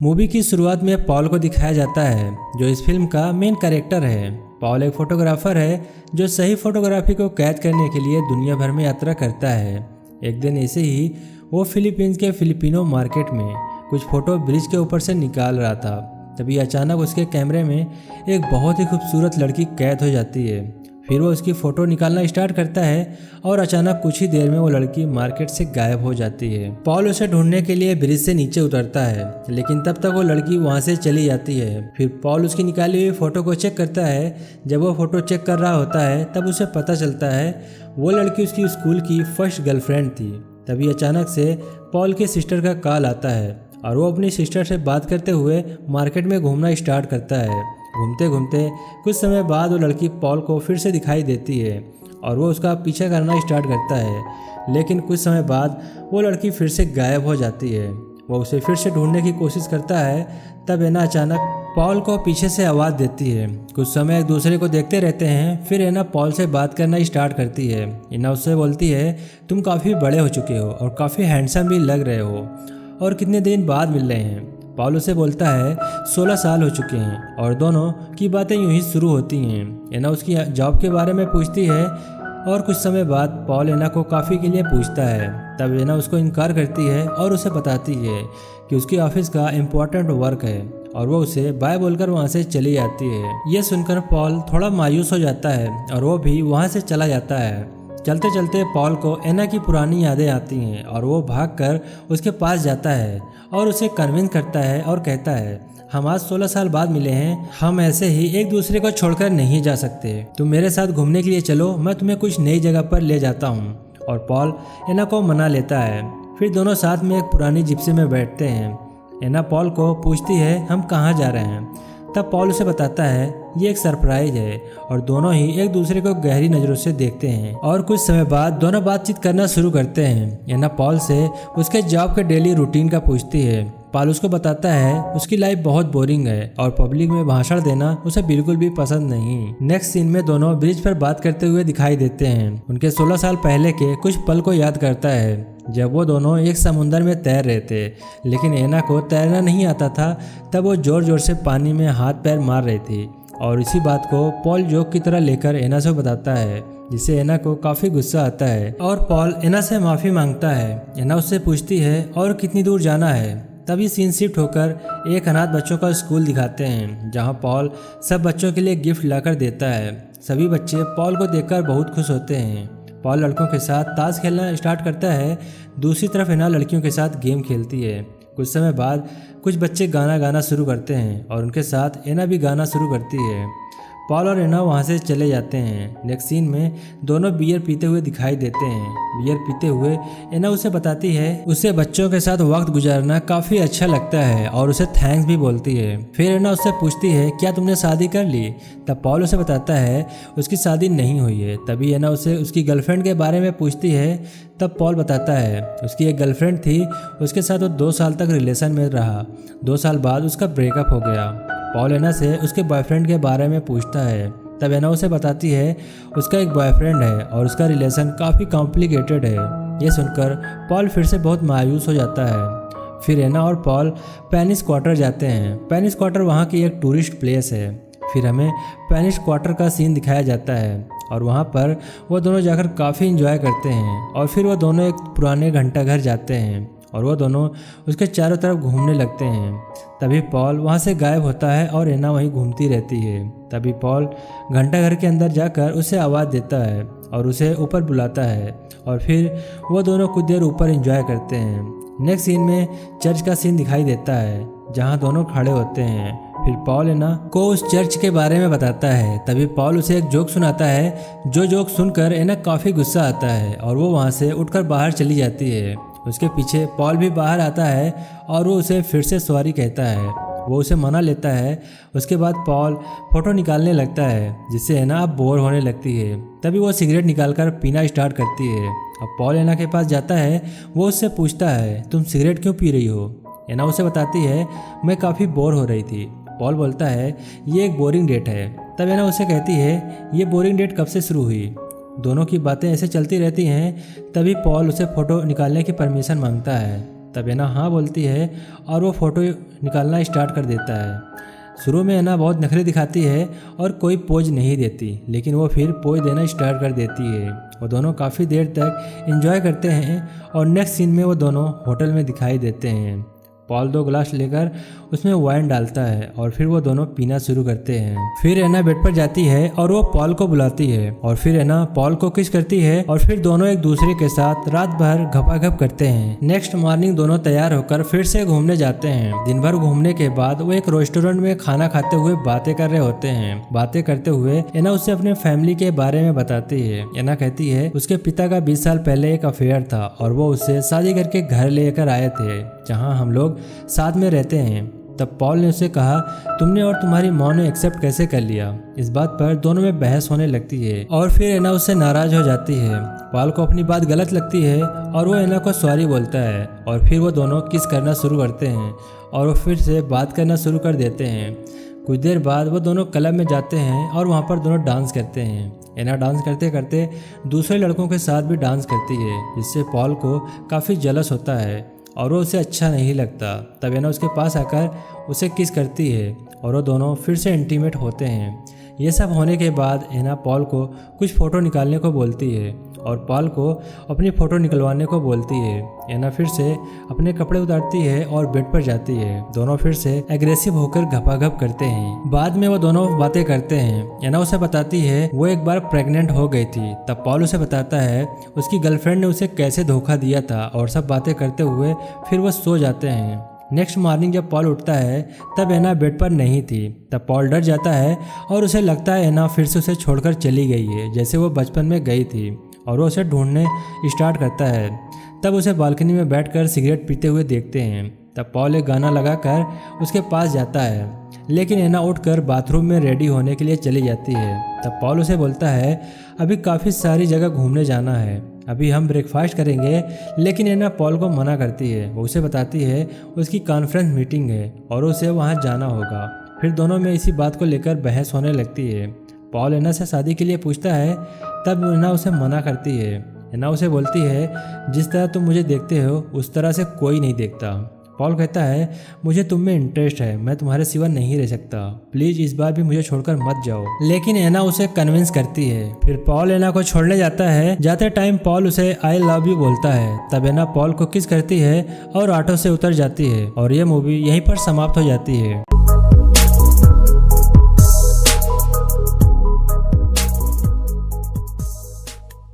Movie की शुरुआत में पॉल को दिखाया जाता है जो इस फिल्म का मेन कैरेक्टर है। पॉल एक फोटोग्राफर है जो सही फोटोग्राफी को कैद करने के लिए दुनिया भर में यात्रा करता है। एक दिन ऐसे ही वो फिलीपींस के फिलिपिनो मार्केट में कुछ फोटो ब्रिज के ऊपर से निकाल रहा था। तभी अचानक उसके कैमरे में एक बहुत ही खूबसूरत लड़की कैद हो जाती है। फिर वो उसकी फ़ोटो निकालना स्टार्ट करता है और अचानक कुछ ही देर में वो लड़की मार्केट से गायब हो जाती है। पॉल उसे ढूंढने के लिए ब्रिज से नीचे उतरता है, लेकिन तब तक वो लड़की वहाँ से चली जाती है। फिर पॉल उसकी निकाली हुई फ़ोटो को चेक करता है। जब वो फ़ोटो चेक कर रहा होता है तब उसे पता चलता है वो लड़की उसकी स्कूल की फर्स्ट गर्लफ्रेंड थी। तभी अचानक से पॉल के सिस्टर का कॉल आता है और वो अपनी सिस्टर से बात करते हुए मार्केट में घूमना स्टार्ट करता है। घूमते घूमते कुछ समय बाद वो लड़की पॉल को फिर से दिखाई देती है और वो उसका पीछा करना स्टार्ट करता है, लेकिन कुछ समय बाद वो लड़की फिर से गायब हो जाती है। वो उसे फिर से ढूंढने की कोशिश करता है। तब एना अचानक पॉल को पीछे से आवाज़ देती है। कुछ समय एक दूसरे को देखते रहते हैं। फिर एना पॉल से बात करना स्टार्ट करती है। एना उससे बोलती है, तुम काफ़ी बड़े हो चुके हो और काफ़ी हैंडसम भी लग रहे हो और कितने दिन बाद मिल रहे हैं। पॉल उसे बोलता है 16 साल हो चुके हैं और दोनों की बातें यूं ही शुरू होती हैं। एना उसकी जॉब के बारे में पूछती है और कुछ समय बाद पॉल एना को कॉफ़ी के लिए पूछता है। तब एना उसको इनकार करती है और उसे बताती है कि उसकी ऑफिस का इम्पोर्टेंट वर्क है और वो उसे बाय बोलकर वहाँ से चली जाती है। ये सुनकर पॉल थोड़ा मायूस हो जाता है और वो भी वहाँ से चला जाता है। चलते चलते पॉल को एना की पुरानी यादें आती हैं और वो भागकर उसके पास जाता है और उसे कन्विंस करता है और कहता है, हम आज 16 साल बाद मिले हैं, हम ऐसे ही एक दूसरे को छोड़कर नहीं जा सकते। तुम मेरे साथ घूमने के लिए चलो, मैं तुम्हें कुछ नई जगह पर ले जाता हूँ। और पॉल एना को मना लेता है। फिर दोनों साथ में एक पुरानी जिप्सी में बैठते हैं। एना पॉल को पूछती है, हम कहाँ जा रहे हैं। तब पॉल उसे बताता है ये एक सरप्राइज है और दोनों ही एक दूसरे को गहरी नज़रों से देखते हैं और कुछ समय बाद दोनों बातचीत करना शुरू करते हैं। एना पॉल से उसके जॉब के डेली रूटीन का पूछती है। पॉल उसको बताता है उसकी लाइफ बहुत बोरिंग है और पब्लिक में भाषण देना उसे बिल्कुल भी पसंद नहीं। नेक्स्ट सीन में दोनों ब्रिज पर बात करते हुए दिखाई देते हैं। उनके 16 साल पहले के कुछ पल को याद करता है जब वो दोनों एक समुंदर में तैर रहे थे, लेकिन एना को तैरना नहीं आता था। तब वो जोर जोर से पानी में हाथ पैर मार रही थी और इसी बात को पॉल जोक की तरह लेकर एना से बताता है, जिससे एना को काफ़ी गुस्सा आता है और पॉल एना से माफ़ी मांगता है। एना उससे पूछती है और कितनी दूर जाना है। तभी सीन शिफ्ट होकर एक अनाथ बच्चों का स्कूल दिखाते हैं जहां पॉल सब बच्चों के लिए गिफ्ट लाकर देता है। सभी बच्चे पॉल को देखकर बहुत खुश होते हैं। पॉल लड़कों के साथ ताश खेलना स्टार्ट करता है। दूसरी तरफ एना लड़कियों के साथ गेम खेलती है। कुछ समय बाद कुछ बच्चे गाना गाना शुरू करते हैं और उनके साथ एना भी गाना शुरू करती है। पॉल और एना वहाँ से चले जाते हैं। नेक्स्ट सीन में दोनों बियर पीते हुए दिखाई देते हैं। बियर पीते हुए एना उसे बताती है उसे बच्चों के साथ वक्त गुजारना काफ़ी अच्छा लगता है और उसे थैंक्स भी बोलती है। फिर एना उससे पूछती है क्या तुमने शादी कर ली। तब पॉल उसे बताता है उसकी शादी नहीं हुई है। तभी एना उसे उसकी गर्लफ्रेंड के बारे में पूछती है। तब पॉल बताता है उसकी एक गर्लफ्रेंड थी, उसके साथ वो 2 साल तक रिलेशन में रहा। 2 साल बाद उसका ब्रेकअप हो गया। पॉल एना से उसके बॉयफ्रेंड के बारे में पूछता है। तब एना उसे बताती है उसका एक बॉयफ्रेंड है और उसका रिलेशन काफ़ी कॉम्प्लिकेटेड है। ये सुनकर पॉल फिर से बहुत मायूस हो जाता है। फिर एना और पॉल पेनिस क्वार्टर जाते हैं। पेनिस क्वार्टर वहाँ की एक टूरिस्ट प्लेस है। फिर हमें पेनिस क्वार्टर का सीन दिखाया जाता है और वहाँ पर वो दोनों जाकर काफ़ी इंजॉय करते हैं और फिर वो दोनों एक पुराने घंटाघर जाते हैं और वो दोनों उसके चारों तरफ घूमने लगते हैं। तभी पॉल वहाँ से गायब होता है और एना वहीं घूमती रहती है। तभी पॉल घंटाघर के अंदर जाकर उसे आवाज़ देता है और उसे ऊपर बुलाता है और फिर वो दोनों कुछ देर ऊपर एंजॉय करते हैं। नेक्स्ट सीन में चर्च का सीन दिखाई देता है जहाँ दोनों खड़े होते हैं। फिर पॉल एना को उस चर्च के बारे में बताता है। तभी पॉल उसे एक जोक सुनाता है। जो जोक सुनकर एना काफ़ी गुस्सा आता है और वो वहाँ से उठकर बाहर चली जाती है। उसके पीछे पॉल भी बाहर आता है और वो उसे फिर से सॉरी कहता है। वो उसे मना लेता है। उसके बाद पॉल फ़ोटो निकालने लगता है जिससे एना अब बोर होने लगती है। तभी वो सिगरेट निकालकर पीना स्टार्ट करती है। अब पॉल एना के पास जाता है। वो उससे पूछता है तुम सिगरेट क्यों पी रही हो। एना उसे बताती है मैं काफ़ी बोर हो रही थी। पॉल बोलता है ये एक बोरिंग डेट है। तब एना उसे कहती है ये बोरिंग डेट कब से शुरू हुई। दोनों की बातें ऐसे चलती रहती हैं। तभी पॉल उसे फ़ोटो निकालने की परमिशन मांगता है। तब एना हाँ बोलती है और वो फ़ोटो निकालना स्टार्ट कर देता है। शुरू में एना बहुत नखरे दिखाती है और कोई पोज नहीं देती, लेकिन वो फिर पोज देना स्टार्ट कर देती है। वो दोनों काफ़ी देर तक एंजॉय करते हैं और नेक्स्ट सीन में वो दोनों होटल में दिखाई देते हैं। पॉल 2 ग्लास लेकर उसमें वाइन डालता है और फिर वो दोनों पीना शुरू करते हैं। फिर एना बेड पर जाती है और वो पॉल को बुलाती है और फिर एना पॉल को किस करती है और फिर दोनों एक दूसरे के साथ रात भर घपाघप करते हैं। नेक्स्ट मॉर्निंग दोनों तैयार होकर फिर से घूमने जाते हैं। दिन भर घूमने के बाद वो एक रेस्टोरेंट में खाना खाते हुए बातें कर रहे होते हैं। बातें करते हुए एना उससे अपने फैमिली के बारे में बताती है। एना कहती है उसके पिता का 20 साल पहले एक अफेयर था और वो उससे शादी करके घर लेकर आए थे, जहाँ हम लोग साथ में रहते हैं। तब पॉल ने उससे कहा, तुमने और तुम्हारी माँ ने एक्सेप्ट कैसे कर लिया? इस बात पर दोनों में बहस होने लगती है और फिर एना उससे नाराज हो जाती है। पॉल को अपनी बात गलत लगती है और वो एना को सॉरी बोलता है और फिर वो दोनों किस करना शुरू करते हैं और वो फिर से बात करना शुरू कर देते हैं। कुछ देर बाद वो दोनों क्लब में जाते हैं और वहाँ पर दोनों डांस करते हैं। एना डांस करते करते दूसरे लड़कों के साथ भी डांस करती है, जिससे पॉल को काफ़ी जलस होता है और वो उसे अच्छा नहीं लगता। तब एना उसके पास आकर उसे किस करती है और वो दोनों फिर से इंटीमेट होते हैं। ये सब होने के बाद एना पॉल को कुछ फ़ोटो निकालने को बोलती है और पॉल को अपनी फ़ोटो निकलवाने को बोलती है। एना फिर से अपने कपड़े उतारती है और बेड पर जाती है। दोनों फिर से एग्रेसिव होकर घपाघप करते हैं। बाद में वो दोनों बातें करते हैं। एना उसे बताती है वो एक बार प्रेग्नेंट हो गई थी। तब पॉल उसे बताता है उसकी गर्लफ्रेंड ने उसे कैसे धोखा दिया था और सब बातें करते हुए फिर वो सो जाते हैं। नेक्स्ट मॉर्निंग जब पॉल उठता है तब एना बेड पर नहीं थी। तब पॉल डर जाता है और उसे लगता है एना फिर से उसे छोड़कर चली गई है, जैसे वो बचपन में गई थी, और वो उसे ढूंढने स्टार्ट करता है। तब उसे बालकनी में बैठकर सिगरेट पीते हुए देखते हैं। तब पॉल एक गाना लगाकर उसके पास जाता है, लेकिन एना उठकर बाथरूम में रेडी होने के लिए चली जाती है। तब पॉल उसे बोलता है अभी काफ़ी सारी जगह घूमने जाना है, अभी हम ब्रेकफास्ट करेंगे, लेकिन एना पॉल को मना करती है। वो उसे बताती है उसकी कॉन्फ्रेंस मीटिंग है और उसे वहाँ जाना होगा। फिर दोनों में इसी बात को लेकर बहस होने लगती है। पॉल एना से शादी के लिए पूछता है, तब एना उसे मना करती है। एना उसे बोलती है जिस तरह तुम मुझे देखते हो उस तरह से कोई नहीं देखता। पॉल कहता है मुझे तुम में इंटरेस्ट है, मैं तुम्हारे सिवा नहीं रह सकता, प्लीज इस बार भी मुझे छोड़कर मत जाओ। लेकिन एना उसे कन्विंस करती है। फिर पॉल एना को छोड़ने जाता है। जाते टाइम पॉल उसे आई लव यू बोलता है। तब एना पॉल को किस करती है और ऑटो से उतर जाती है और ये मूवी यहीं पर समाप्त हो जाती है।